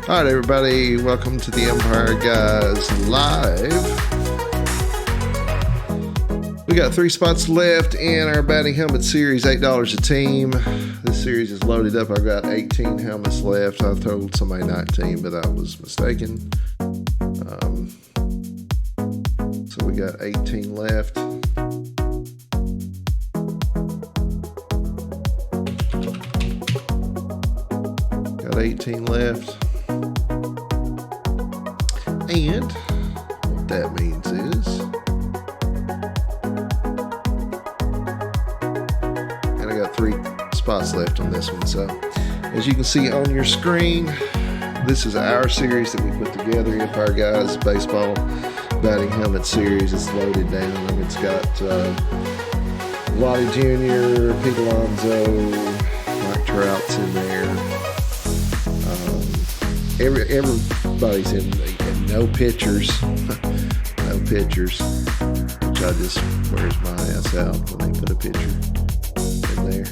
All right, everybody, welcome to the Empire Guys Live. We got 3 spots left in our batting helmet series, $8 a team. This series is loaded up. I've got 18 helmets left. I told somebody 19, but I was mistaken. So we got 18 left. Got 18 left. And what that means is, and I got 3 spots left on this one. So as you can see on your screen, this is our series that we put together, Empire Guys Baseball Batting Helmet Series. It's loaded down. It's got Lottie Jr., Pete Alonso, Mike Trout's in there. Everybody's in no pitchers. No pitchers. Which I just wears my ass out when they put a pitcher in there.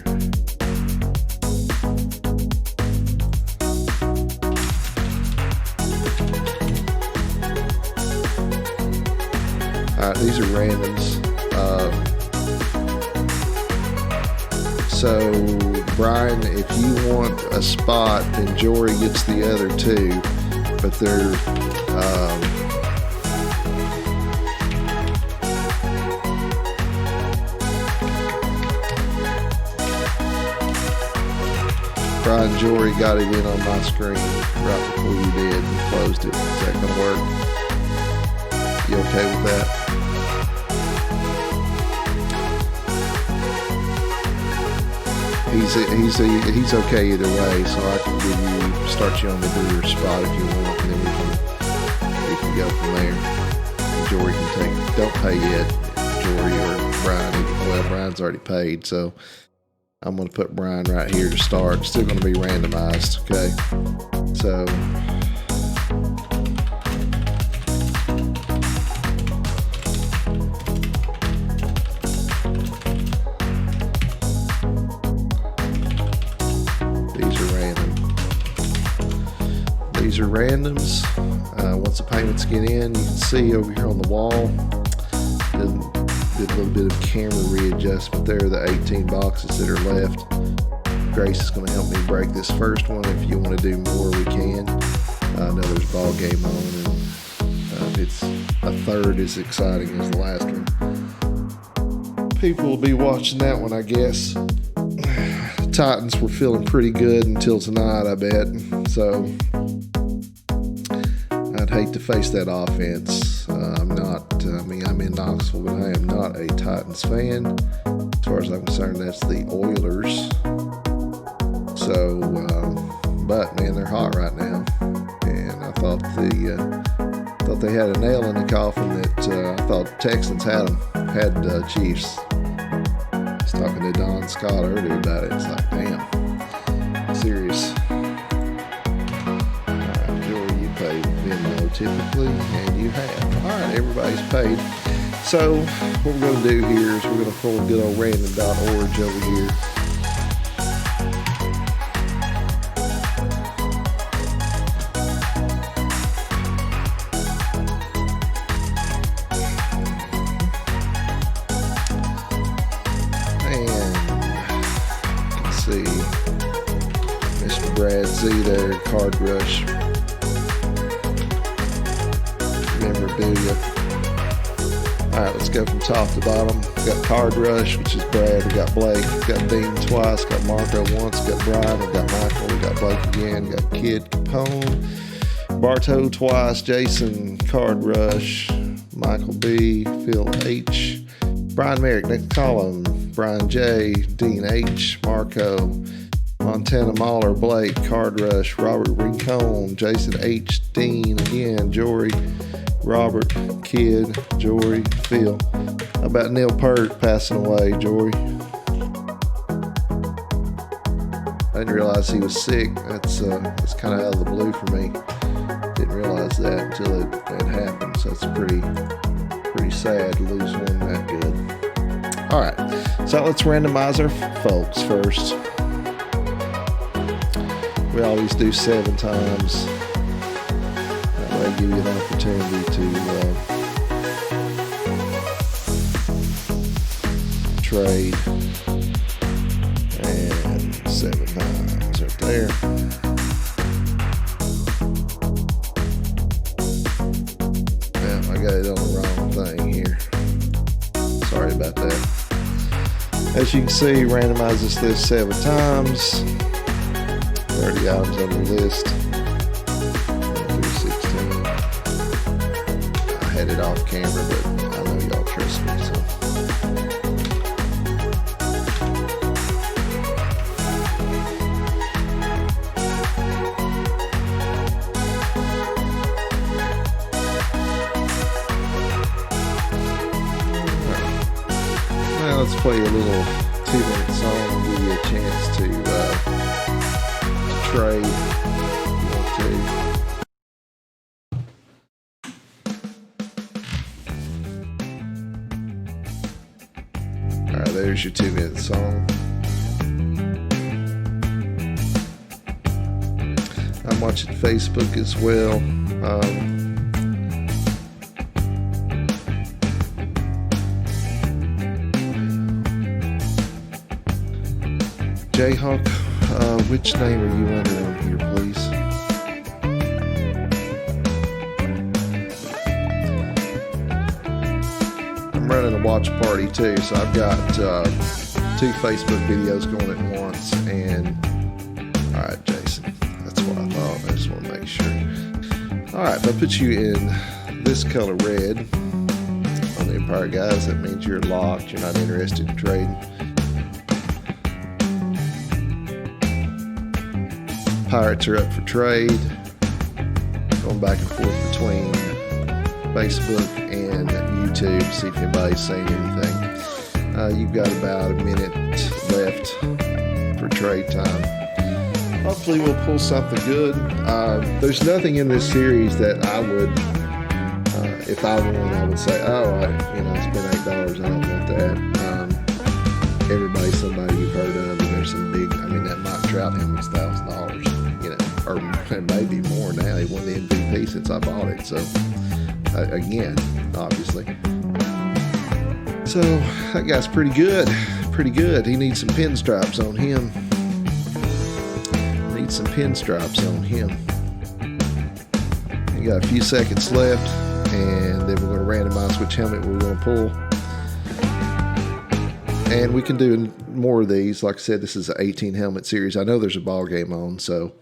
Alright, these are randoms. So Brian, if you want a spot, then Jory gets the other 2, but they're Brian, Jory got it in on my screen right before you did and closed it. Is that gonna work? You okay with that? He's okay either way, so I can start you on the brewer spot if you want, and then we can go from there. And Jory can don't pay yet, Jory or Brian. Well, Brian's already paid, so I'm going to put Brian right here to start. It's still going to be randomized, okay? So these are randoms. Once the payments get in, you can see over here on the wall, did a little bit of camera readjustment there, the 18 boxes that are left. Grace is going to help me break this first one. If you want to do more, we can. I know there's ball game on, and it's a third as exciting as the last one. People will be watching that one, I guess. Titans were feeling pretty good until tonight, I bet. So I'd hate to face that offense. I'm in Knoxville, but I am not a Titans fan. As far as I'm concerned, that's the Oilers. So, but man, they're hot right now, and I thought they had a nail in the coffin that I thought Texans had Chiefs. I was talking to Don Scott earlier about it. It's like, damn, serious. Jory, you pay Venmo typically, and you have. All right, everybody's paid. So what we're going to do here is we're going to pull good old random.org over here. And you can see Mr. Brad Z there, Card Rush memorabilia. All right, let's go from top to bottom. We got Card Rush, which is Brad. We got Blake. We got Dean twice. Got Marco once. Got Brian. We got Michael. We got Blake again. We got Kid Capone. Bartow twice. Jason, Card Rush. Michael B. Phil H. Brian Merrick, next column. Brian J. Dean H. Marco. Montana Mahler. Blake. Card Rush. Robert Rincon. Jason H. Dean again. Jory. Robert, Kid, Jory, Phil. How about Neil Peart passing away, Jory? I didn't realize he was sick. That's kind of out of the blue for me. Didn't realize that until it happened. So it's pretty sad to lose one that good. All right, so let's randomize our folks first. We always do 7 times. give you an opportunity to trade. And 7 times right there. Yeah, I got it on the wrong thing here. Sorry about that. As you can see, randomize this list 7 times. 30 items on the list. 316. I had it off camera, but I know y'all trust me, so. Now let's play a little 2-minute song and give you a chance to trade if you want to. Alright, there's your 2-minute song. I'm watching Facebook as well. Jayhawk, which name are you under on here, please? I'm running a watch party too, so I've got 2 Facebook videos going at once. And all right, Jason, that's what I thought. I just want to make sure. All right, if I put you in this color red on the Empire Guys, that means you're locked. You're not interested in trading. Pirates are up for trade. Going back and forth between Facebook and YouTube to see if anybody's saying anything. You've got about a minute left for trade time. Hopefully we'll pull something good. There's nothing in this series that I would, if I won, I would say, oh, I spent $8. I don't want that. Everybody's somebody you've heard of, and there's some big, that Mike Trout helmet's $1,000, or maybe more now. He won the MVP since I bought it. So, again, obviously. So, that guy's pretty good. Pretty good. He needs some pinstripes on him. Needs some pinstripes on him. We got a few seconds left, and then we're going to randomize which helmet we're going to pull. And we can do more of these. Like I said, this is an 18 helmet series. I know there's a ball game on, so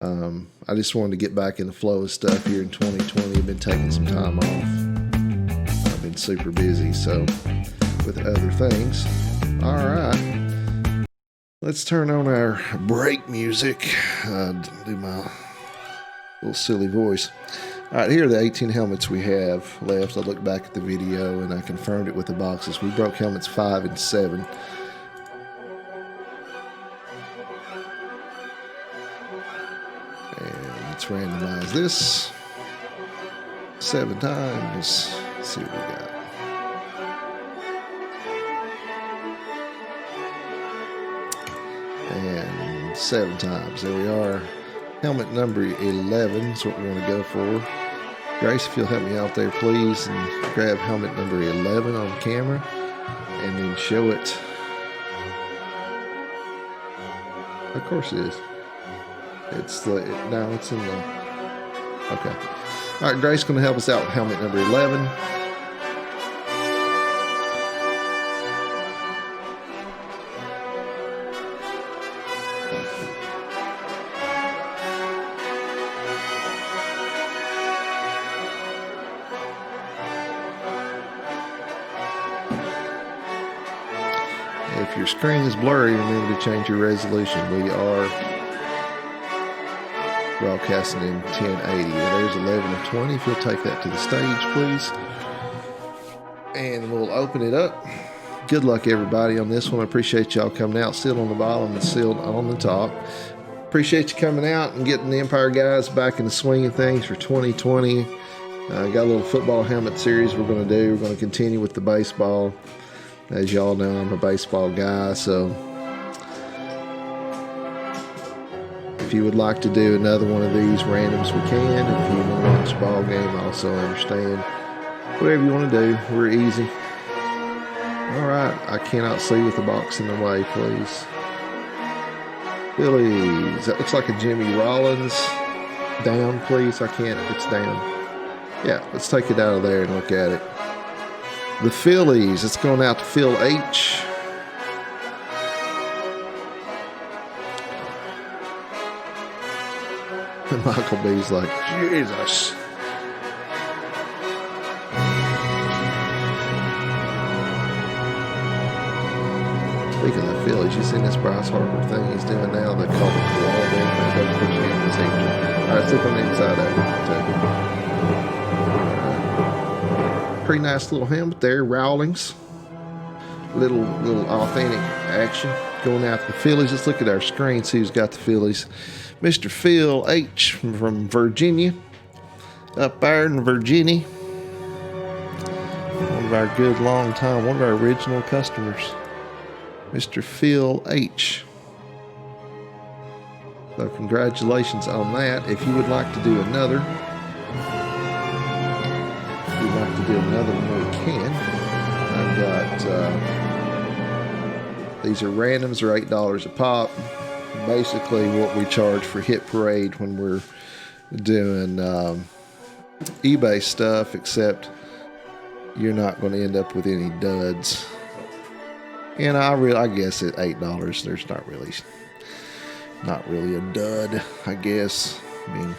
I just wanted to get back in the flow of stuff here in 2020. I've been taking some time off. I've been super busy, so with other things. All right. Let's turn on our break music. Do my little silly voice. All right, here are the 18 helmets we have left. I looked back at the video and I confirmed it with the boxes. We broke helmets 5 and 7. And let's randomize this 7 times. Let's see what we got. And 7 times. There we are. Helmet number 11 is what we want to go for. Grace, if you'll help me out there, please, and grab helmet number 11 on camera, and then show it. Of course it is. It's in the. Okay. All right, Grace going to help us out with helmet number 11. If your screen is blurry, remember to change your resolution. We are broadcasting in 1080. There's 11 of 20. If you'll take that to the stage, please. And we'll open it up. Good luck, everybody, on this one. I appreciate y'all coming out. Sealed on the bottom and sealed on the top. Appreciate you coming out and getting the Empire Guys back in the swing of things for 2020. Got a little football helmet series we're going to do. We're going to continue with the baseball. As y'all know, I'm a baseball guy, so If you would like to do another one of these randoms, we can. If you want to watch a ball game, I also understand. Whatever you want to do, we're easy. All right, I cannot see with the box in the way, please. Phillies, that looks like a Jimmy Rollins. Down, please. I can't, it's down. Yeah, let's take it out of there and look at it. The Phillies, it's going out to Phil H. And Michael B's like, Jesus. Speaking of the Phillies, you seen this Bryce Harper thing he's doing now? They call it the wall there. They don't push you in the signature. All right, let's look on the inside of it. Pretty nice little helmet there. Rawlings. Little authentic action going out to the Phillies. Let's look at our screen, see who's got the Phillies. Mr. Phil H. from Virginia. Up there in Virginia. One of our good long time, one of our original customers. Mr. Phil H. So congratulations on that. If you would like to do another, one, we can. I've got, these are randoms, are $8 a pop. Basically what we charge for Hit Parade when we're doing eBay stuff, except you're not going to end up with any duds. And I guess at $8, there's not really a dud, I guess. I mean,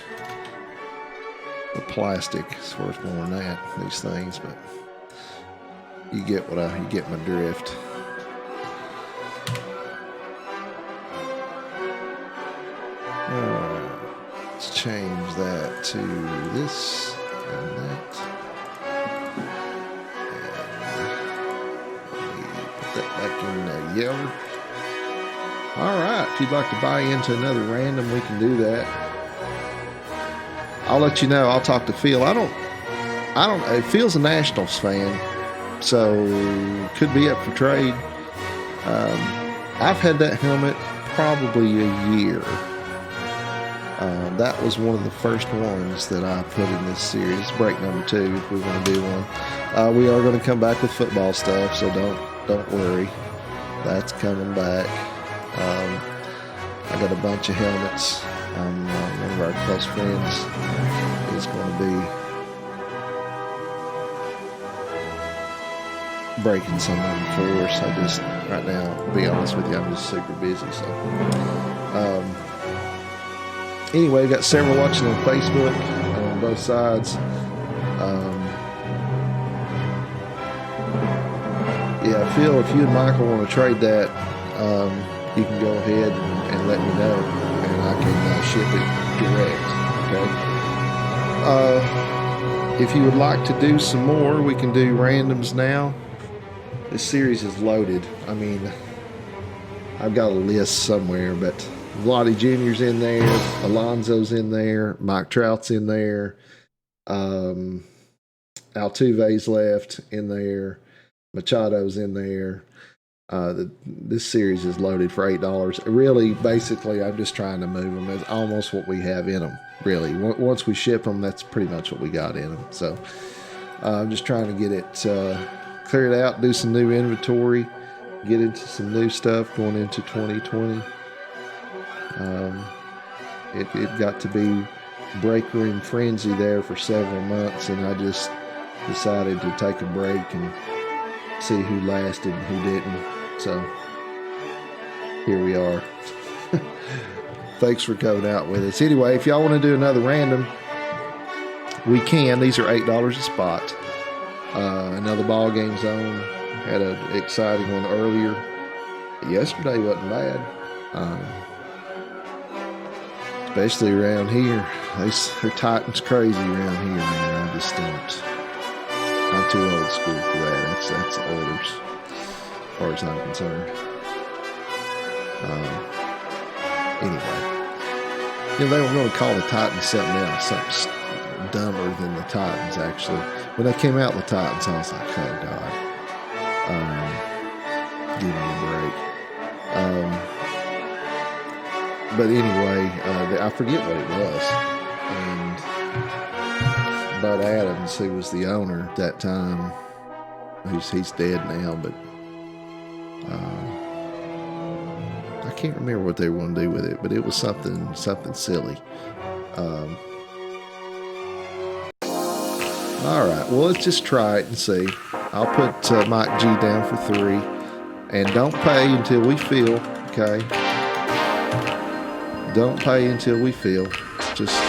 the plastic is worth more than that, these things, but you get you get my drift. Let's change that to this and that. That back in yellow. All right, if you'd like to buy into another random, we can do that. I'll let you know. I'll talk to Phil. I don't. Phil's a Nationals fan, so could be up for trade. I've had that helmet probably a year. That was one of the first ones that I put in this series. Break number 2, if we want to do one. We are going to come back with football stuff, so don't worry. That's coming back. I got a bunch of helmets. One of our close friends is going to be breaking some of them for us. I just, right now, to be honest with you, I'm just super busy. So, anyway, got several watching on Facebook on both sides. Yeah, Phil, if you and Michael want to trade that, you can go ahead and let me know, and I can ship it direct. Okay. If you would like to do some more, we can do randoms now. This series is loaded. I mean, I've got a list somewhere, but Vladdy Jr.'s in there, Alonso's in there, Mike Trout's in there, Altuve's left in there, Machado's in there. This series is loaded for $8. Really, basically, I'm just trying to move them. It's almost what we have in them, really. Once we ship them, that's pretty much what we got in them. So I'm just trying to get it cleared out, do some new inventory, get into some new stuff going into 2020. It got to be break room frenzy there for several months, and I just decided to take a break and see who lasted and who didn't. So here we are. Thanks for coming out with us. Anyway, if y'all want to do another random, we can. These are $8 a spot. Another ball game zone. Had an exciting one earlier. Yesterday wasn't bad. Especially around here. They're Titans crazy around here, man. I just don't. I'm too old school for that. That's orders, as far as I'm concerned. Anyway, they don't really call the Titans something else, something dumber than the Titans. Actually, when they came out with the Titans, I was like, oh God, give me a break. But anyway, I forget what it was. And Bud Adams, who was the owner at that time, he's dead now, but I can't remember what they were going to do with it, but it was something silly. All right, well, let's just try it and see. I'll put Mike G down for 3, and don't pay until we feel, okay? Don't pay until we feel. Just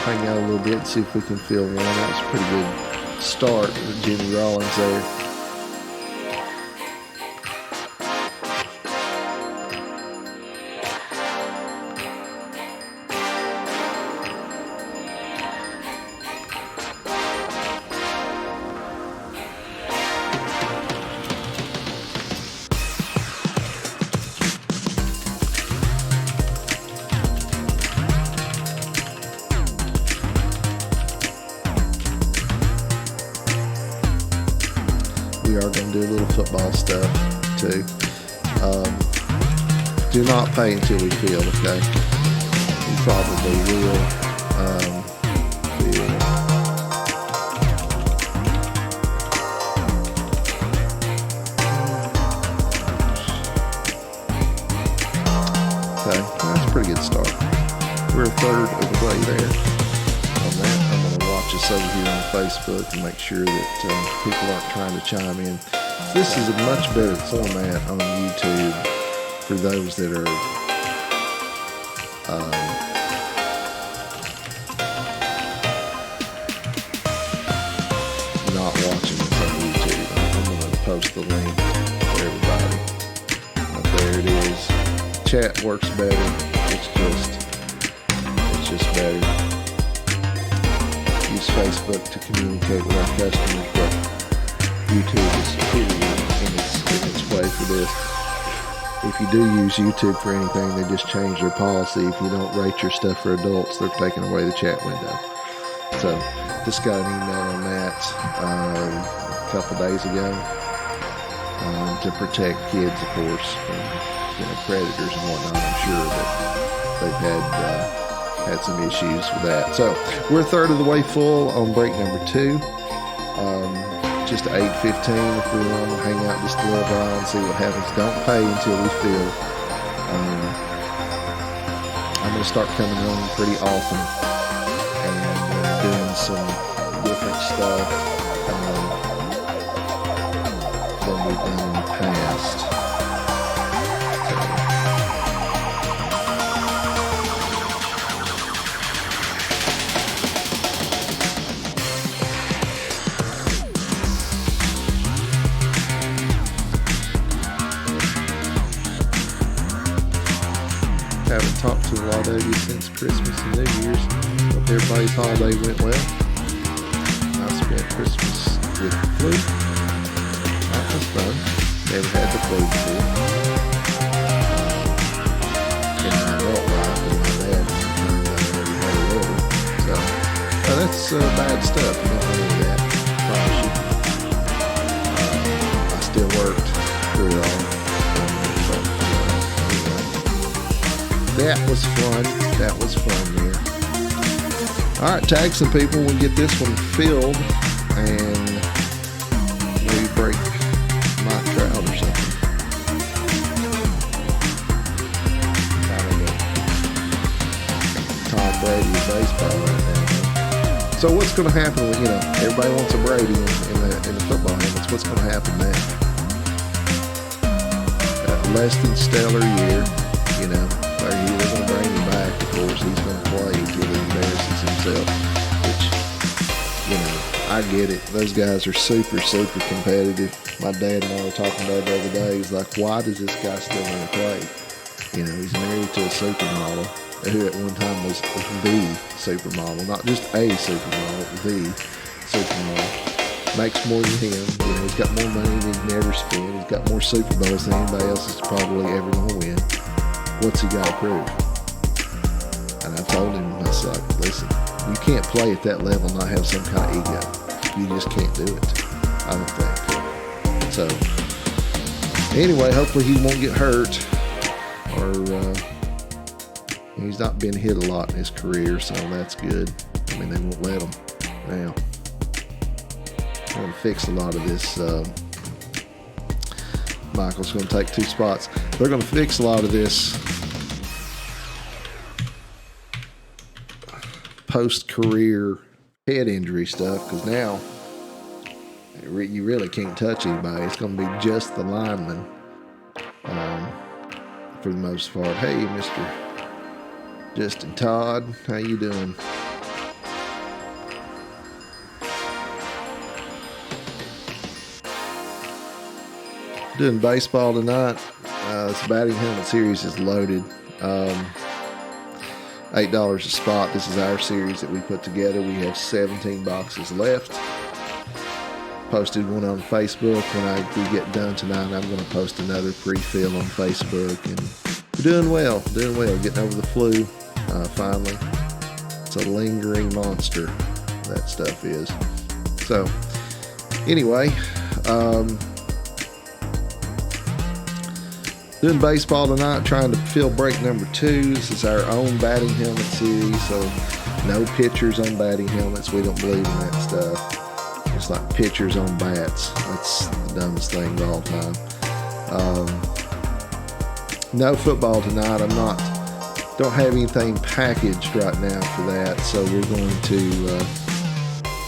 hang out a little bit and see if we can feel one. That was a pretty good start with Jimmy Rollins there. We are going to do a little football stuff too. Do not pay until we feel, okay? We probably will feel. Okay, that's a pretty good start. We're a third of the way there. On that, I'm going to watch us over here on Facebook and make sure that people aren't trying to chime in. This is a much better format on YouTube for those that are not watching this on YouTube. I'm going to post the link for everybody. There it is. Chat works better. It's just better. Use Facebook to communicate with our customers, but YouTube is superior in its way for this. If you do use YouTube for anything, they just change their policy. If you don't rate your stuff for adults, they're taking away the chat window. So just got an email on that a couple days ago to protect kids, of course, from predators and whatnot. I'm sure that they've had some issues with that. So we're a third of the way full on break number 2. Just 8:15 if we want to hang out just a little while and see what happens. Don't pay until we feel. I'm going to start coming home pretty often and doing some different stuff than we've done in the past. Haven't talked to a lot of you since Christmas and New Year's. Hope everybody's holiday went well. I spent Christmas with the flu. That was fun. Never had the flu before. In my adult life, and my dad never had a little. So that's bad stuff. You don't want to do that. Probably shouldn't. I still worked through it all. That was fun. That was fun there. All right, tag some people. We'll get this one filled and maybe break my trout or something. Kind of a Tom Brady of baseball right now. So what's going to happen with, everybody wants a Brady in the football helmets. What's going to happen now? Less than stellar year, they're going to bring him back. Of course, he's going to play until he embarrasses himself, which, I get it. Those guys are super, super competitive. My dad and I were talking about it the other day. He's like, why does this guy still want to play? He's married to a supermodel who at one time was the supermodel, not just a supermodel, the supermodel. Makes more than him. He's got more money than he can ever spend. He's got more Super Bowls than anybody else is probably ever going to win. What's he got to prove? And I told him, I was like, listen, you can't play at that level and not have some kind of ego. You just can't do it, I don't think. So, anyway, hopefully he won't get hurt or He's not been hit a lot in his career, so that's good. I mean, they won't let him now. I'm going to fix a lot of this. Michael's going to take 2 spots. They're going to fix a lot of this post-career head injury stuff, because now you really can't touch anybody. It's going to be just the linemen for the most part. Hey, Mr. Justin Todd, how you doing? Doing baseball tonight. This batting helmet series is loaded. $8 a spot. This is our series that we put together. We have 17 boxes left. Posted one on Facebook. When we get done tonight, I'm going to post another pre-fill on Facebook. And we're doing well, getting over the flu finally. It's a lingering monster, that stuff is. So, anyway, doing baseball tonight, trying to fill break number 2. This is our own batting helmet series, so no pitchers on batting helmets. We don't believe in that stuff. It's like pitchers on bats. That's the dumbest thing of all time. No football tonight. Don't have anything packaged right now for that, so we're going to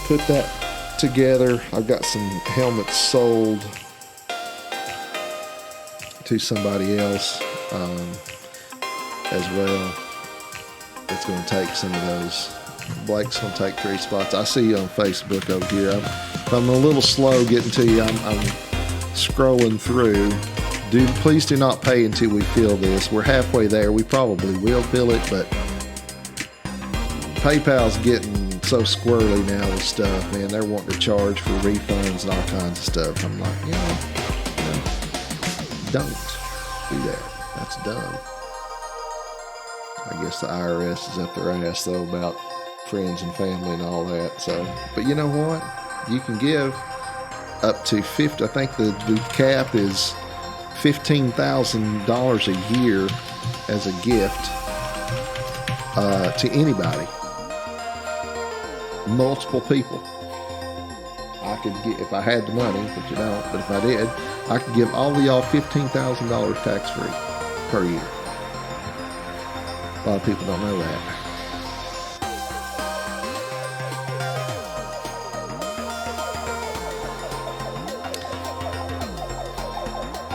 put that together. I've got some helmets sold to somebody else as well. It's going to take some of those. Blake's going to take 3 spots. I see you on Facebook over here. I'm a little slow getting to you. I'm scrolling through. Please do not pay until we fill this. We're halfway there. We probably will fill it, but PayPal's getting so squirrely now with stuff, man. They're wanting to charge for refunds and all kinds of stuff. I'm like, don't do that. That's dumb. I guess the IRS is up their ass, though, about friends and family and all that. So, but you know what? You can give up to 50. I think the cap is $15,000 a year as a gift to anybody. Multiple people. I could get, if I had the money, but you don't. But if I did, I could give all of y'all $15,000 tax-free per year. A lot of people don't know that.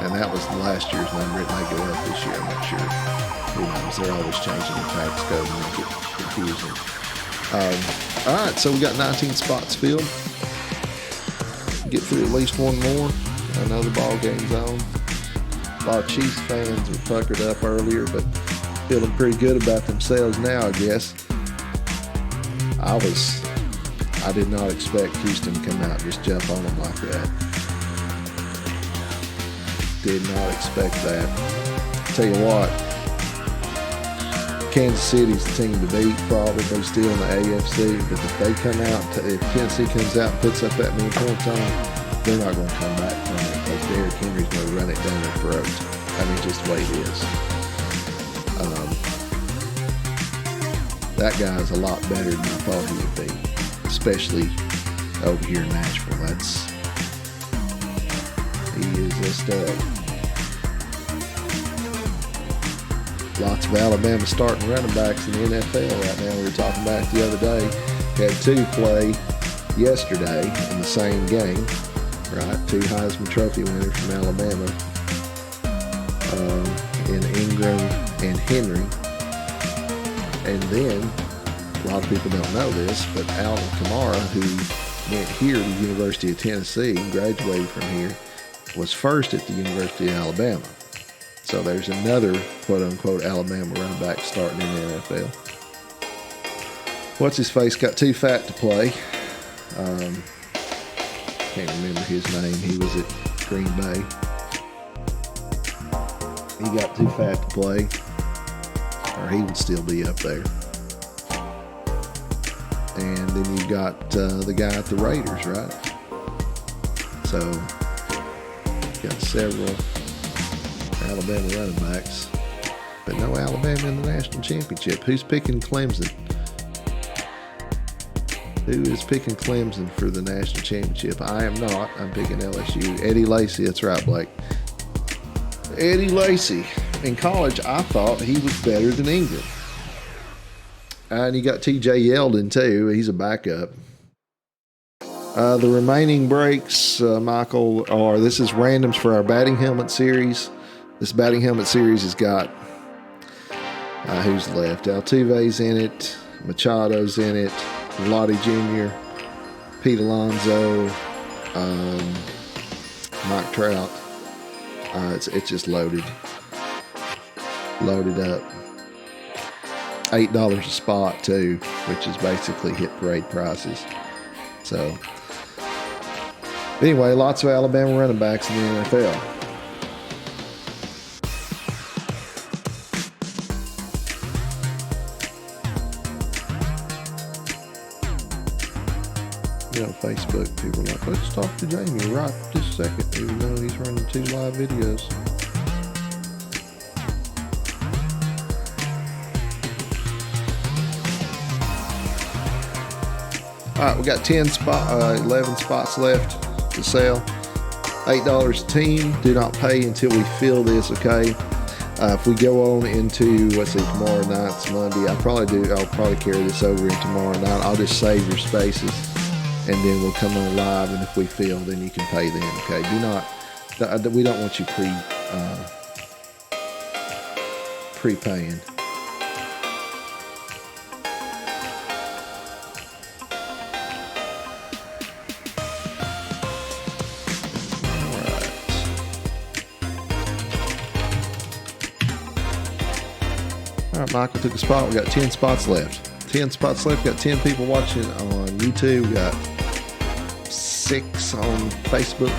And that was last year's number. It may go up this year. I'm not sure. Who knows? They're always changing the tax code and make it confusing. All right, so we got 19 spots filled. Get through at least one more. I know the ball game's on. A lot of Chiefs fans were puckered up earlier, but feeling pretty good about themselves now, I guess. I did not expect Houston to come out and just jump on them like that. Did not expect that. Tell you what, Kansas City's the team to beat, probably still in the AFC, but if they come out, if Tennessee comes out and puts up that many points on them, they're not going to come back from it, because Derrick Henry's going to run it down their throat. I mean, just the way it is. That guy's a lot better than I thought he would be, especially over here in Nashville. He is a stud. Lots of Alabama starting running backs in the NFL right now. We were talking about it the other day. Had 2 play yesterday in the same game, right? 2 Heisman Trophy winners from Alabama, in Ingram and Henry. And then, a lot of people don't know this, but Alvin Kamara, who went here to the University of Tennessee and graduated from here, was first at the University of Alabama. So there's another quote-unquote Alabama running back starting in the NFL. What's-his-face got too fat to play. Can't remember his name. He was at Green Bay. He got too fat to play, or he would still be up there. And then you got the guy at the Raiders, right? So, got several Alabama running backs. but no Alabama in the national championship. Who's picking Clemson? Who is picking Clemson for the national championship? I am not. I'm picking LSU. Eddie Lacy. That's right, Blake. Eddie Lacy. In college, I thought he was better than Ingram. And you got TJ Yeldon, too. He's a backup. The remaining breaks, Michael, are this is randoms for our batting helmet series. This batting helmet series has got who's left? Altuve's in it. Machado's in it. Lottie Jr., Pete Alonso, Mike Trout. It's just loaded up. $8 a spot too, which is basically hit parade prices. So anyway, lots of Alabama running backs in the NFL. On Facebook, people are like, let's talk to Jamie right this second, even though he's running 2 live videos. All right, we got 11 spots left to sell. $8 a team. Do not pay until we fill this, okay? If we go on into, tomorrow night's Monday, I'll probably carry this over in tomorrow night. I'll just save your spaces. And then we'll come on live, and if we fill, then you can pay them. Okay, we don't want you prepaying. All right, Michael took a spot. We got 10 spots left. 10 spots left. Got 10 people watching on YouTube. We got 6 on Facebook.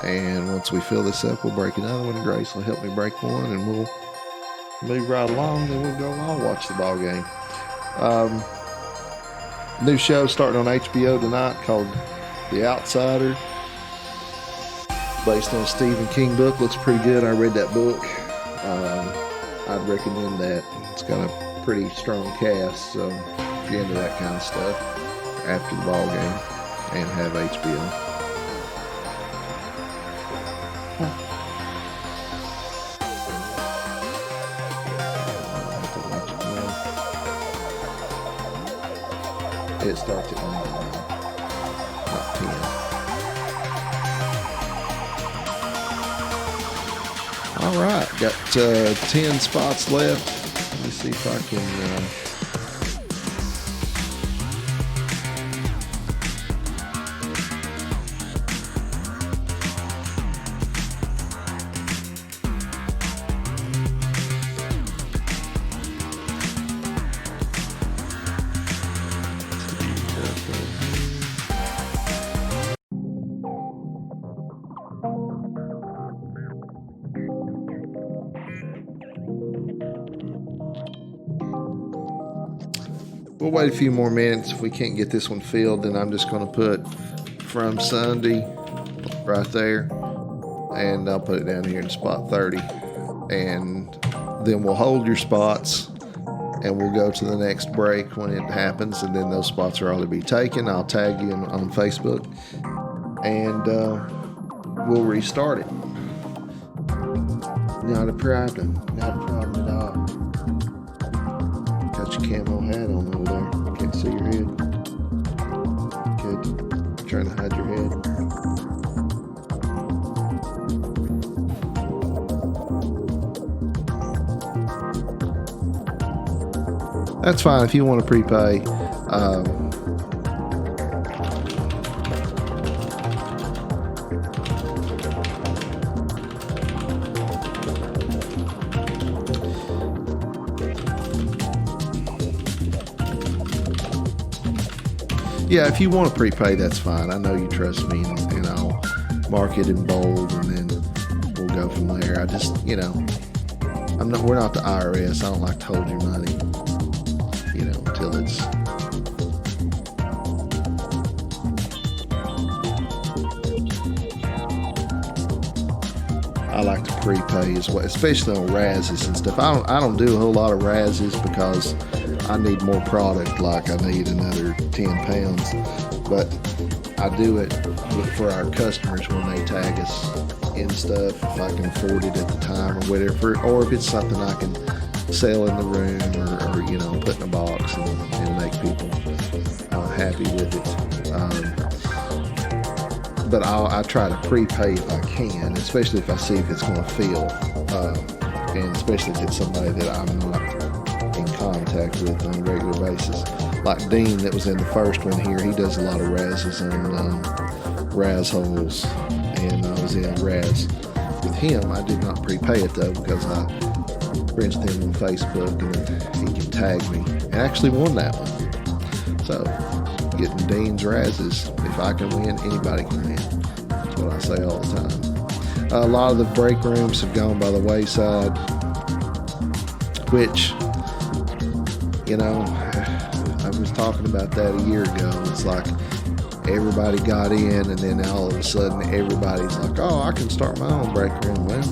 And once we fill this up, we'll break another one. Grace will help me break one, and we'll move right along. Then we'll go on watch the ball game. New show starting on HBO tonight called The Outsider, based on a Stephen King book. Looks pretty good. I read that book. I'd recommend that. It's got a pretty strong cast, so if you're into that kind of stuff after the ball game and have HBO. It starts at 9, not 10. All right, got 10 spots left. Let me see if I can. We'll wait a few more minutes. If we can't get this one filled, then I'm just going to put from Sunday right there, and I'll put it down here in spot 30, and then we'll hold your spots, and we'll go to the next break when it happens, and then those spots are all to be taken. I'll tag you on Facebook, and we'll restart it. Not a problem at all. Got your camo hat on over there. Can't see your head. Good. Trying to hide your head. That's fine if you want to prepay. Yeah, if you want to prepay, that's fine. I know you trust me, and I'll mark it in bold, and then we'll go from there. I just, we're not the IRS. I don't like to hold your money, until it's. I like to prepay as well, especially on Razzes and stuff. I don't do a whole lot of Razzes because I need more product. Like I need another 10 pounds, but I do it for our customers when they tag us in stuff, if I can afford it at the time or whatever, or if it's something I can sell in the room or you know, put in a box and make people happy with it. But I try to prepay if I can, especially if I see if it's going to fill, and especially if it's somebody that I'm not in contact with on a regular basis. Like Dean, that was in the first one here, he does a lot of Razzes on Razz holes, and I was in Razz with him. I did not prepay it though, because I friends with him on Facebook and he can tag me, and actually won that one. So getting Dean's Razzes, if I can win, anybody can win. That's what I say all the time. A lot of the break rooms have gone by the wayside, which, you know, I was talking about that a year ago. It's like everybody got in, and then all of a sudden everybody's like, oh, I can start my own break room. Well,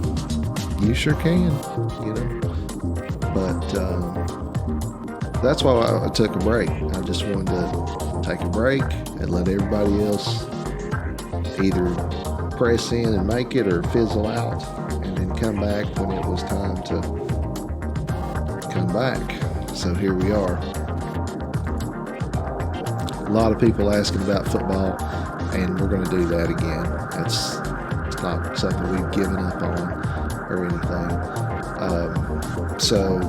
you sure can, you know. But that's why I took a break. I just wanted to take a break and let everybody else either press in and make it or fizzle out, and then come back when it was time to come back. So here we are. A lot of people asking about football, and we're going to do that again. It's not something we've given up on or anything. So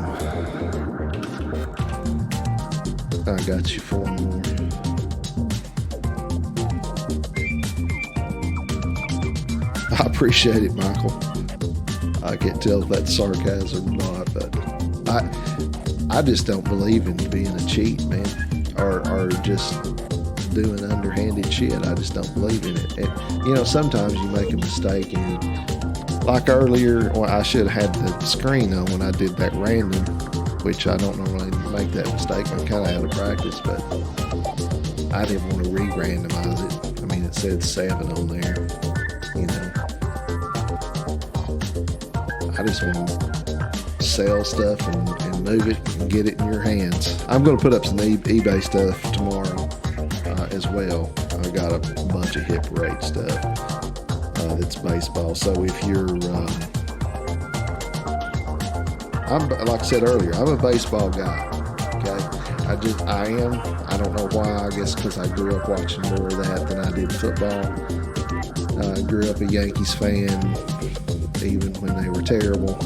I got you 4 more. I appreciate it, Michael. I can't tell if that's sarcasm or not, but I just don't believe in being a cheat, man, or just doing underhanded shit. I just don't believe in it. And, you know, sometimes you make a mistake, and like earlier, well, I should have had the screen on when I did that random, which I don't normally make that mistake. I'm kind of out of practice, but I didn't want to re-randomize it. I mean, it said 7 on there, you know. I just want to sell stuff and move it and get it in your hands. I'm going to put up some eBay stuff tomorrow as well. I got a bunch of hip rate stuff that's baseball. So if you're, I'm like I said earlier, I'm a baseball guy. Okay, I am. I don't know why. I guess because I grew up watching more of that than I did football. I grew up a Yankees fan, even when they were terrible.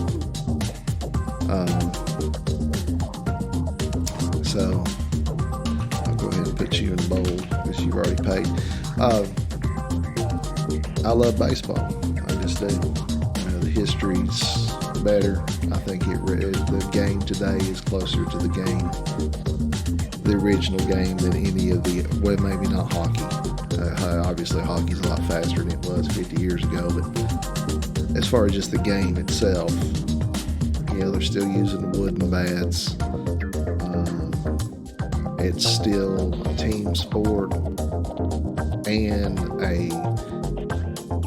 So I'll go ahead and put you in bold because you've already paid. I love baseball. I just do. The history's better. I think the game today is closer to the original game than any of the, well, maybe not hockey. Obviously, hockey's a lot faster than it was 50 years ago, but as far as just the game itself, they're still using the wooden bats. It's still a team sport and a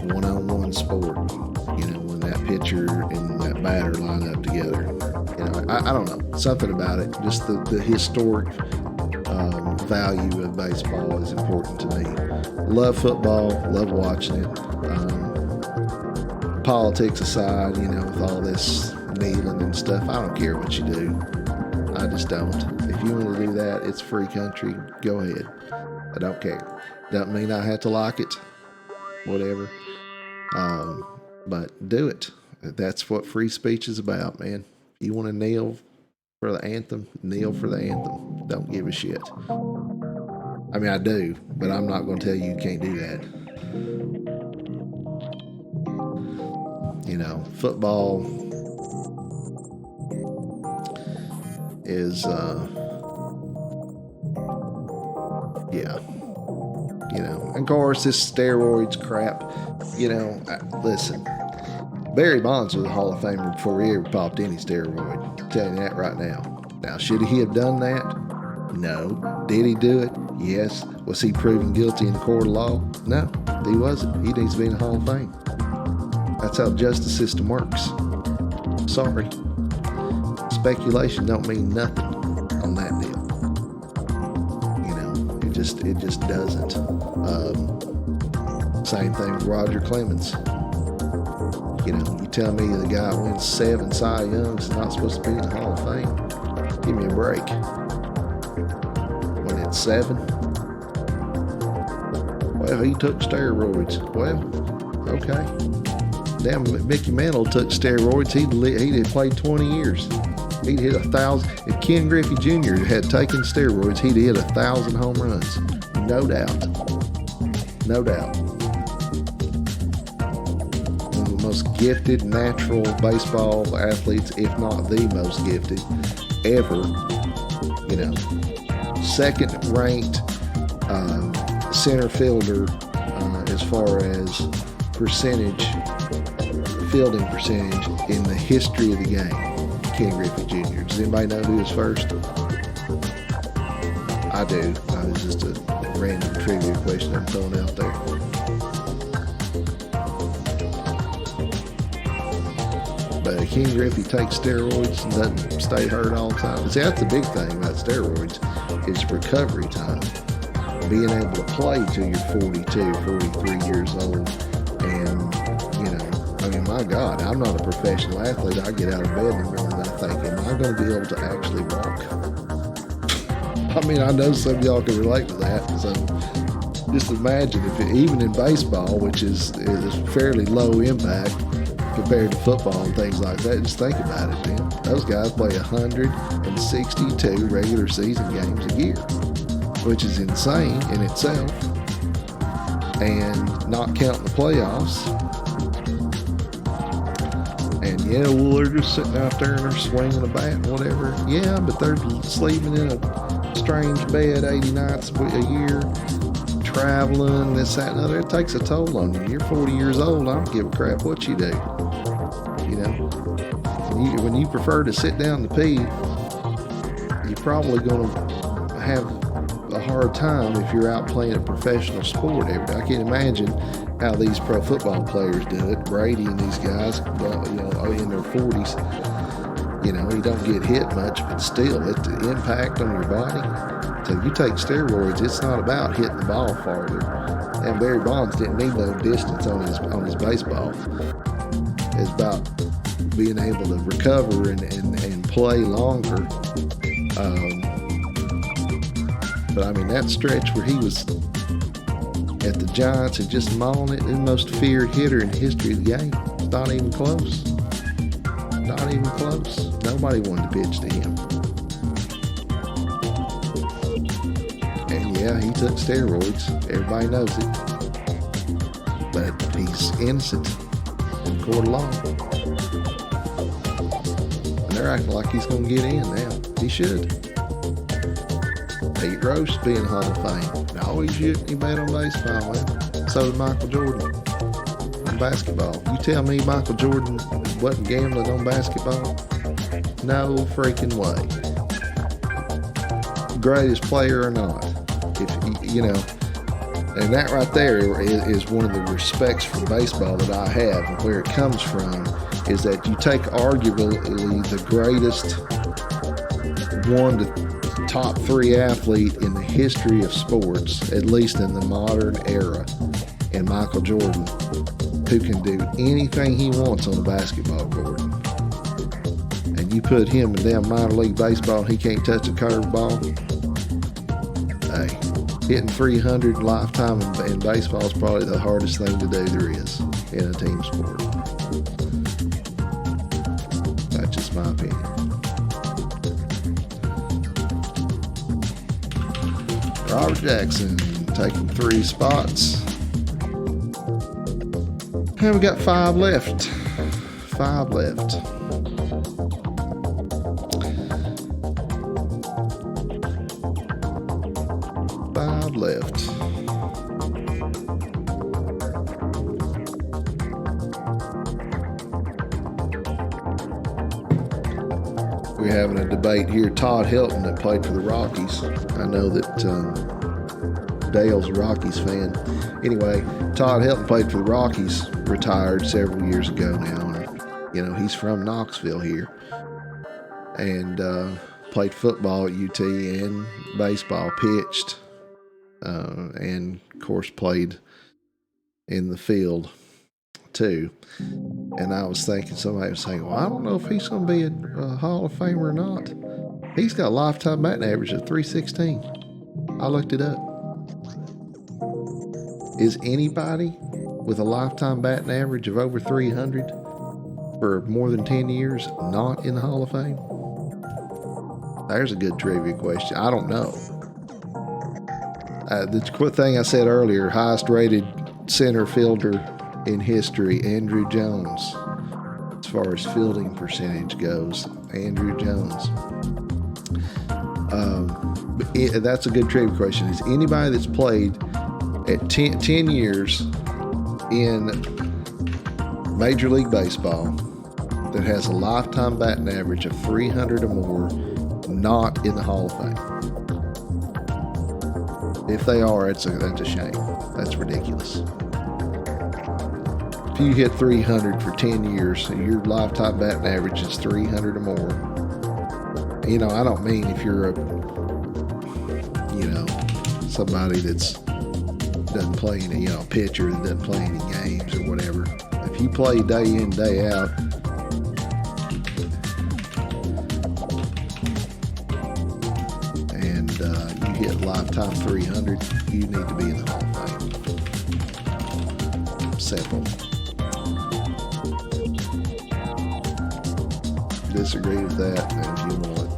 one-on-one sport. When that pitcher and that batter line up together. I don't know, something about it. Just the historic value of baseball is important to me. Love football, love watching it. Politics aside, with all this kneeling and stuff, I don't care what you do. I just don't. If you want to do that, it's free country. Go ahead. I don't care. Doesn't mean I have to like it. Whatever. But do it. That's what free speech is about, man. If you want to kneel for the anthem, kneel for the anthem. Don't give a shit. I mean, I do, but I'm not going to tell you can't do that. Football is, and of course, this steroids crap, listen, Barry Bonds was a Hall of Famer before he ever popped any steroid. I'm telling you that right now. Now, should he have done that? No. Did he do it? Yes. Was he proven guilty in the court of law? No, he wasn't. He needs to be in the Hall of Fame. That's how the justice system works. Sorry. Speculation don't mean nothing on that deal. It just doesn't. Same thing with Roger Clemens. You tell me the guy wins 7 Cy Youngs is not supposed to be in the Hall of Fame. Give me a break. When it's 7, well, he took steroids. Well, okay. Damn, Mickey Mantle took steroids. He'd have played 20 years. He'd hit 1,000. If Ken Griffey Jr. had taken steroids, he'd hit 1,000 home runs. No doubt. No doubt. One of the most gifted natural baseball athletes, if not the most gifted ever. Second ranked center fielder as far as fielding percentage in the history of the game. Ken Griffey Jr. Does anybody know who was first? I do. It was just a random trivia question I'm throwing out there. But Ken Griffey takes steroids and doesn't stay hurt all the time. See, that's the big thing about steroids is recovery time. Being able to play till you're 42, 43 years old. And, my God, I'm not a professional athlete. I get out of bed in the morning and I think, am I going to be able to actually walk? I know some of y'all can relate to that. So just imagine even in baseball, which is fairly low impact compared to football and things like that, just think about it, man. Those guys play 162 regular season games a year, which is insane in itself. And not counting the playoffs. And they're just sitting out there and they're swinging a bat and whatever. Yeah, but they're sleeping in a strange bed 80 nights a year, traveling, this, that, and other. It takes a toll on you. You're 40 years old. I don't give a crap what you do. When you prefer to sit down to pee, you're probably going to have a hard time if you're out playing a professional sport every day. I can't imagine how these pro football players do it. Brady and these guys, in their 40s, you don't get hit much, but still, it's the impact on your body. So if you take steroids, it's not about hitting the ball farther. And Barry Bonds didn't need no distance on his baseball. It's about being able to recover and play longer. But that stretch where he was at the Giants and just mauling it, the most feared hitter in the history of the game. Not even close. Not even close. Nobody wanted to pitch to him. And yeah, he took steroids. Everybody knows it. But he's innocent in court of law. And they're acting like he's going to get in now. He should. Pete Rose being Hall of Fame. Always shooting, he bet on baseball, man. So did Michael Jordan on basketball. You tell me Michael Jordan wasn't gambling on basketball? No freaking way. Greatest player or not. And that right there is one of the respects for baseball that I have, and where it comes from is that you take arguably the greatest one to top 3 athlete in the history of sports, at least in the modern era, and Michael Jordan, who can do anything he wants on a basketball court. And you put him in damn minor league baseball, he can't touch a curveball. Hey, hitting 300 lifetime in baseball is probably the hardest thing to do there is in a team sport. That's just my opinion. Robert Jackson taking 3 spots. And we got 5 left. 5 left. We're having a debate here. Todd Helton, that played for the Rockies. I know that Dale's a Rockies fan. Anyway, Todd Helton played for the Rockies. retired several years ago now. And, he's from Knoxville here, and played football at UT and baseball, pitched, and of course played in the field too. And I was thinking, somebody was saying, well, I don't know if he's going to be a Hall of Famer or not. He's got a lifetime batting average of 316. I looked it up. Is anybody with a lifetime batting average of over 300 for more than 10 years not in the Hall of Fame? There's a good trivia question. I don't know. The quick thing I said earlier, highest rated center fielder in history, Andruw Jones. As far as fielding percentage goes, Andruw Jones. That's a good trivia question. Is anybody that's played at 10 years in Major League Baseball that has a lifetime batting average of 300 or more not in the Hall of Fame? If they are, that's a shame. That's ridiculous. If you hit 300 for 10 years and your lifetime batting average is 300 or more, I don't mean if you're somebody that's doesn't play any, pitcher that doesn't play any games or whatever. If you play day in, day out, and you hit lifetime 300, you need to be in the Hall of Fame. Simple. Disagree with that as you want,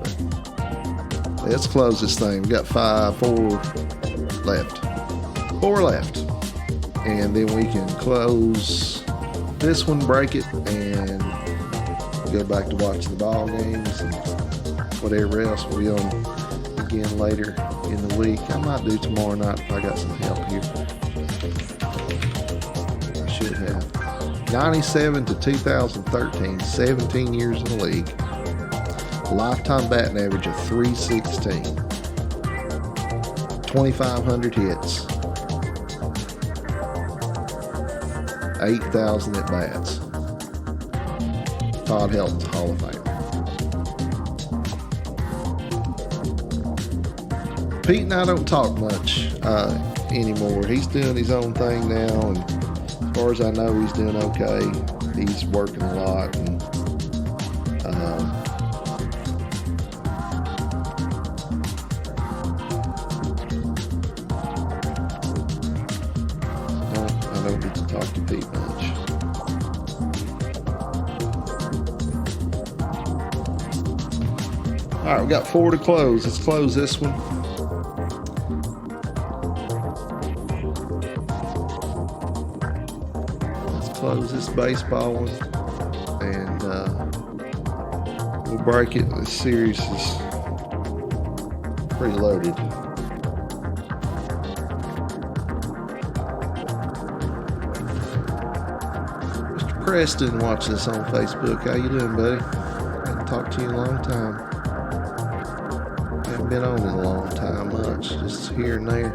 but let's close this thing. We got 4 left. 4 left. And then we can close this one, break it, and go back to watching the ball games and whatever else we'll be on again later in the week. I might do tomorrow night if I got some help here. I should have. 97 to 2013, 17 years in the league. Lifetime batting average of 316. 2,500 hits. 8,000 at bats. Todd Helton's Hall of Famer. Pete and I don't talk much anymore. He's doing his own thing now, and as far as I know, he's doing okay. He's working a lot, and I don't get to talk to Pete much. All right, we got 4 to close. Let's close this one. Close this baseball one, and we'll break it. This series is pretty loaded. Mr. Preston watching this on Facebook. How you doing, buddy? Haven't talked to you in a long time. Haven't been on in a long time much, just here and there.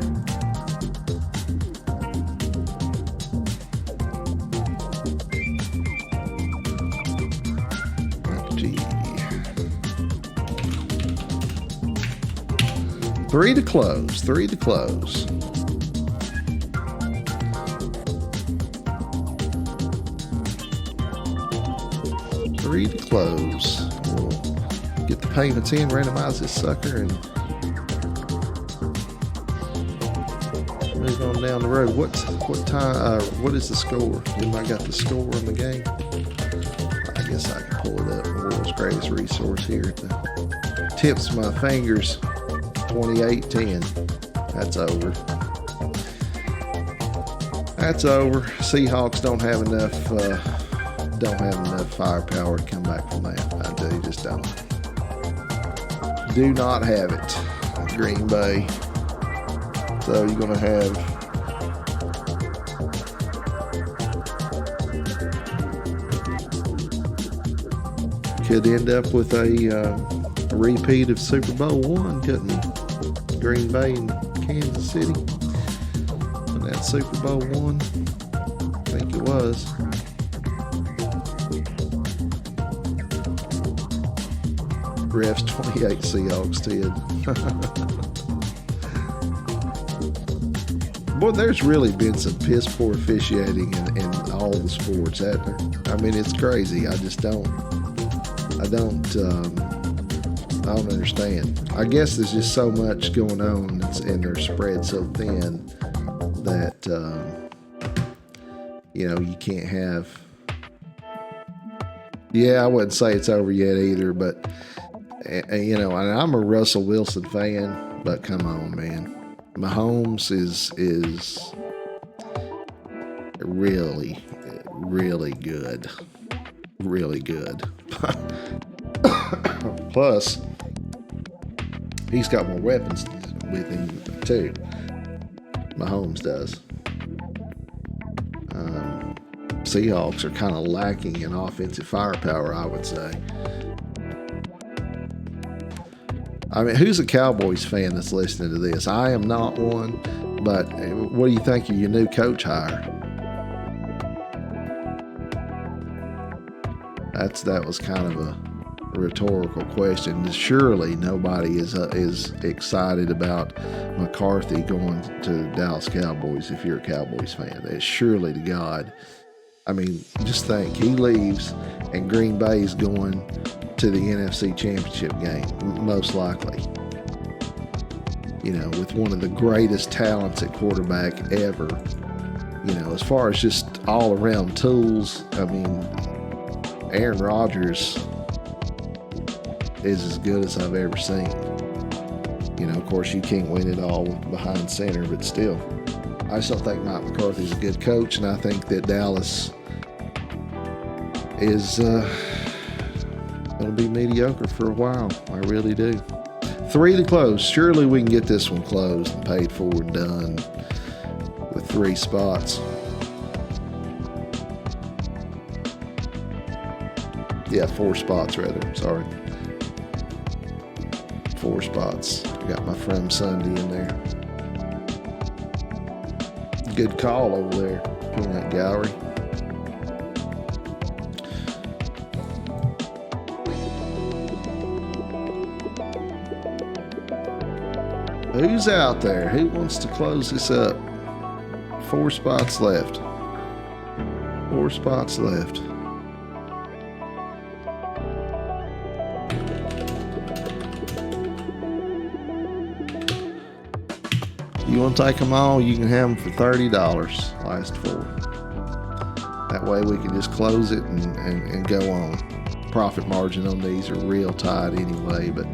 Three to close. 3 to close. We'll get the payments in, randomize this sucker, and move on down the road. What time? What is the score? Anybody got the score on the game? I guess I can pull it up. The world's greatest resource here at the tips of my fingers. 28-10. That's over. That's over. Seahawks don't have enough firepower to come back from that. I do, just don't. Do not have it. Green Bay. So you're going to have could end up with a repeat of Super Bowl I, couldn't he? Green Bay and Kansas City. And that Super Bowl I think it was. Refs 28, Seahawks 10. Boy, there's really been some piss poor officiating in all the sports, hasn't there? I mean, it's crazy. I don't understand. I guess there's just so much going on, and they're spread so thin that you can't have. Yeah, I wouldn't say it's over yet either, but and I'm a Russell Wilson fan, but come on, man. Mahomes is really, really good. Really good. Plus, he's got more weapons with him, too. Mahomes does. Seahawks are kind of lacking in offensive firepower, I would say. I mean, who's a Cowboys fan that's listening to this? I am not one, but what do you think of your new coach hire? That was kind of a rhetorical question. Surely nobody is excited about McCarthy going to the Dallas Cowboys if you're a Cowboys fan. It's surely to God. I mean, just think, he leaves and Green Bay's going to the NFC Championship game, most likely. With one of the greatest talents at quarterback ever. As far as just all around tools, I mean, Aaron Rodgers is as good as I've ever seen. Of course, you can't win it all behind center, but still. I still think Mike McCarthy's a good coach, and I think that Dallas is going to be mediocre for a while. I really do. 3 to close. Surely we can get this one closed and paid for and done with 3 spots. Yeah, 4 spots rather. Sorry. 4 spots. I got my friend Sunday in there. Good call over there, Peanut Gallery. Who's out there? Who wants to close this up? 4 spots left. 4 spots left. You want to take them all, you can have them for $30, last 4. That way we can just close it and go on. Profit margin on these are real tight anyway, but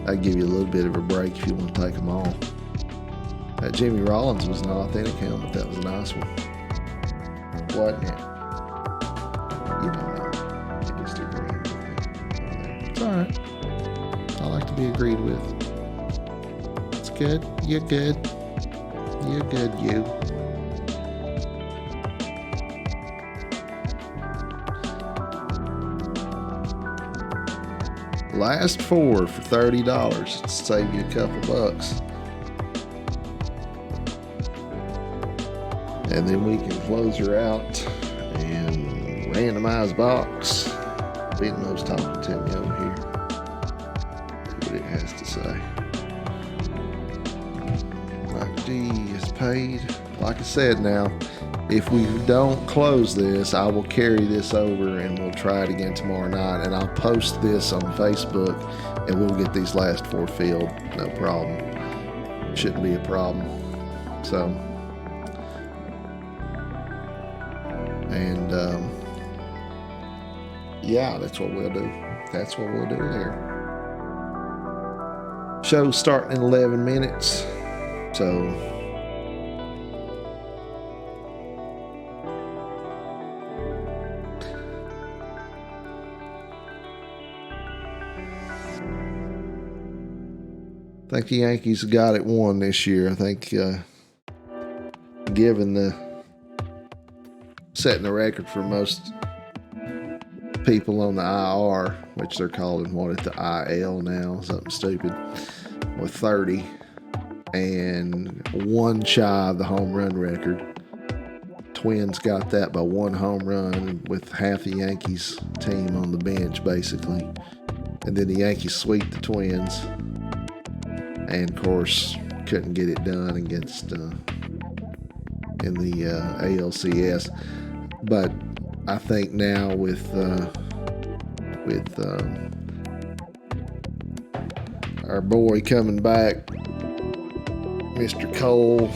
I give you a little bit of a break if you want to take them all. That Jimmy Rollins was an authentic helmet. That was a nice one. Wasn't it? You don't know. You just agreed with me. It's alright. I like to be agreed with. It's good. You're good. You're good, you. Last 4 for $30 to save you a couple bucks. And then we can close her out and randomize box. Venmo's talking to me over here. See what it has to say. Mike G is paid. Like I said now, if we don't close this, I will carry this over and we'll try it again tomorrow night. And I'll post this on Facebook and we'll get these last 4 filled. No problem. Shouldn't be a problem. So, and yeah, that's what we'll do. That's what we'll do there. Show's starting in 11 minutes. So, I think the Yankees got it won this year. I think given the setting the record for most people on the IR, which they're calling the IL now, something stupid, with 30 and 1 shy of the home run record. Twins got that by 1 home run with half the Yankees team on the bench, basically. And then the Yankees sweep the Twins. And, of course, couldn't get it done against in the ALCS. But I think now with our boy coming back, Mr. Cole,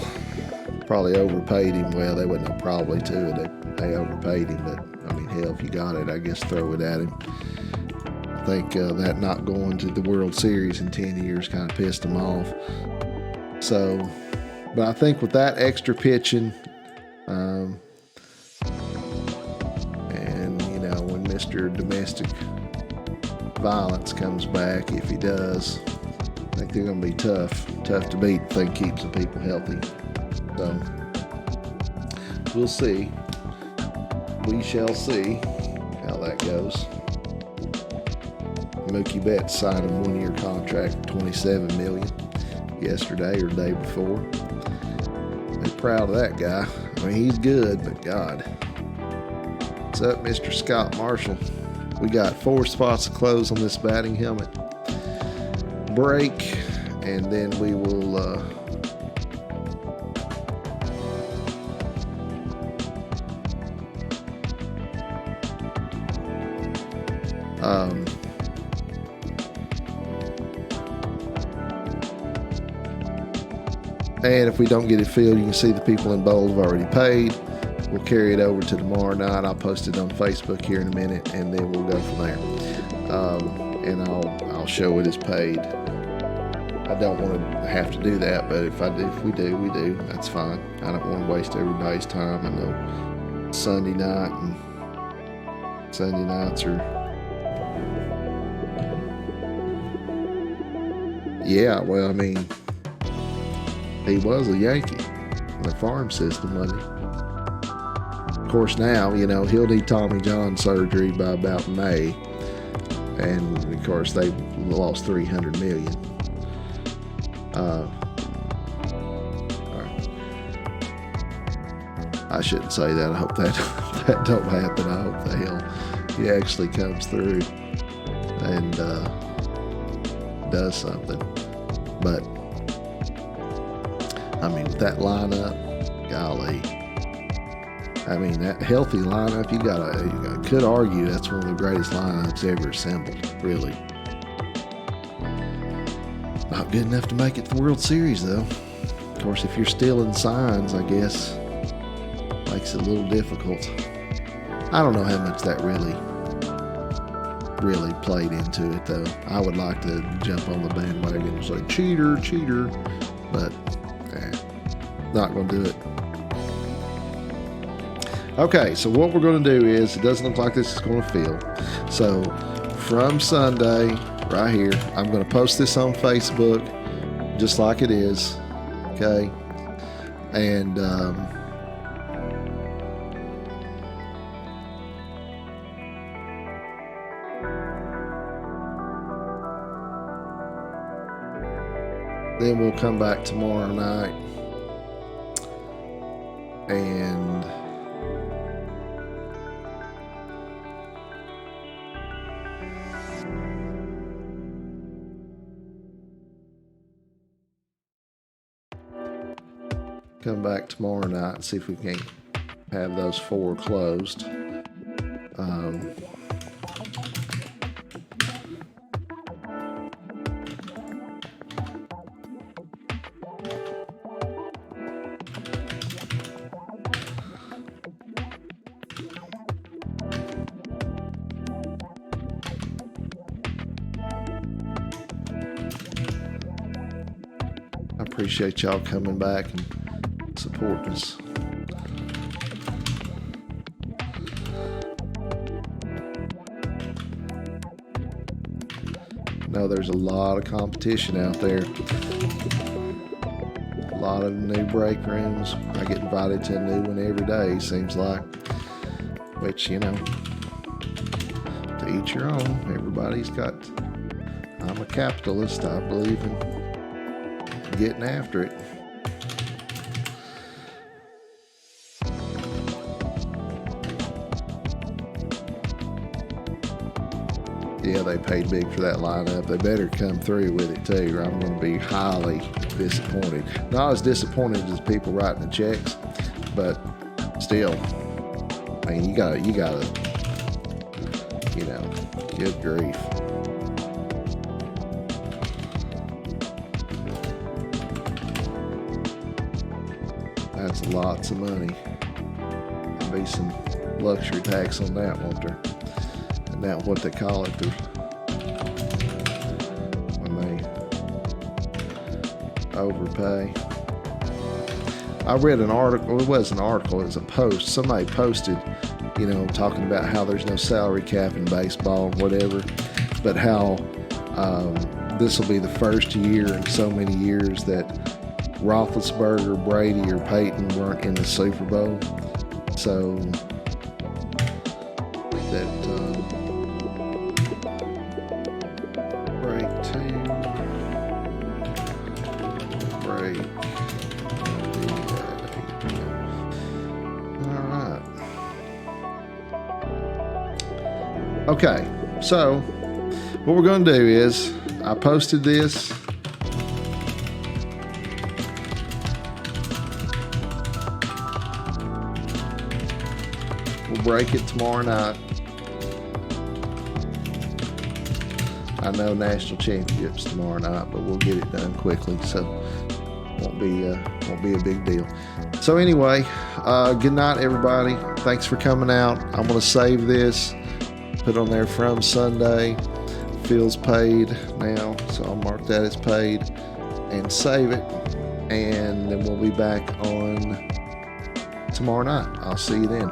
probably overpaid him. Well, they wouldn't have probably too. They overpaid him, but I mean, hell, if you got it, I guess throw it at him. I think that not going to the World Series in 10 years kind of pissed him off. So, but I think with that extra pitching, and you know, when Mr. Domestic Violence comes back, if he does, I think they're going to be tough to beat if they can keep some people healthy. So we'll see. We shall see how that goes. Mookie Betts signed a 1-year contract, $27 million, yesterday or the day before. I'm proud of that guy. I mean, he's good, but God. What's up, Mr. Scott Marshall? We got 4 spots to close on this batting helmet break, and then we will and if we don't get it filled, you can see the people in bold have already paid. We'll carry it over to tomorrow night. I'll post it on Facebook here in a minute, and then we'll go from there. And I'll show it as paid. I don't want to have to do that, but if we do, we do. That's fine. I don't want to waste everybody's time. I know Sunday nights are. Yeah, well, I mean, he was a Yankee in the farm system, wasn't he? Of course, now, you know, he'll need Tommy John surgery by about May. And, of course, they lost $300 million. I shouldn't say that. I hope that don't happen. I hope that he actually comes through and does something. But, I mean, with that lineup, golly. I mean, that healthy lineup, you could argue that's one of the greatest lineups ever assembled, really. Not good enough to make it to the World Series, though. Of course, if you're stealing signs, I guess, makes it a little difficult. I don't know how much that really played into it, though. I would like to jump on the bandwagon and say, cheater, but not going to do it. Okay, so what we're going to do is, it doesn't look like this is going to fill. So from Sunday, right here, I'm going to post this on Facebook, just like it is, okay? And then we'll come back tomorrow night and and see if we can have those 4 closed. I appreciate y'all coming back and supporting us. Know there's a lot of competition out there. A lot of new break rooms. I get invited to a new one every day, seems like. Which, you know, to each your own. Everybody's got. I'm a capitalist. I believe in getting after it. yeah, they paid big for that lineup. They better come through with it too, or I'm going to be highly disappointed. Not as disappointed as people writing the checks, but still, I mean, you gotta, you know, good grief. That's lots of money. There'll be some luxury tax on that, won't there? And that's what they call it when they overpay. I read an article. It wasn't an article. It was a post. Somebody posted, you know, talking about how there's no salary cap in baseball and whatever, but how this will be the first year in so many years that Roethlisberger, Brady, or Peyton weren't in the Super Bowl. So that break two, break. All right. Okay, so what we're going to do is I posted this. We'll break it tomorrow night. I know national championships tomorrow night, but we'll get it done quickly, so won't be a big deal. So anyway, good night, everybody. Thanks for coming out. I'm going to save this, put on there from Sunday. Feels paid now, so I'll mark that as paid and save it, and then we'll be back on tomorrow night. I'll see you then.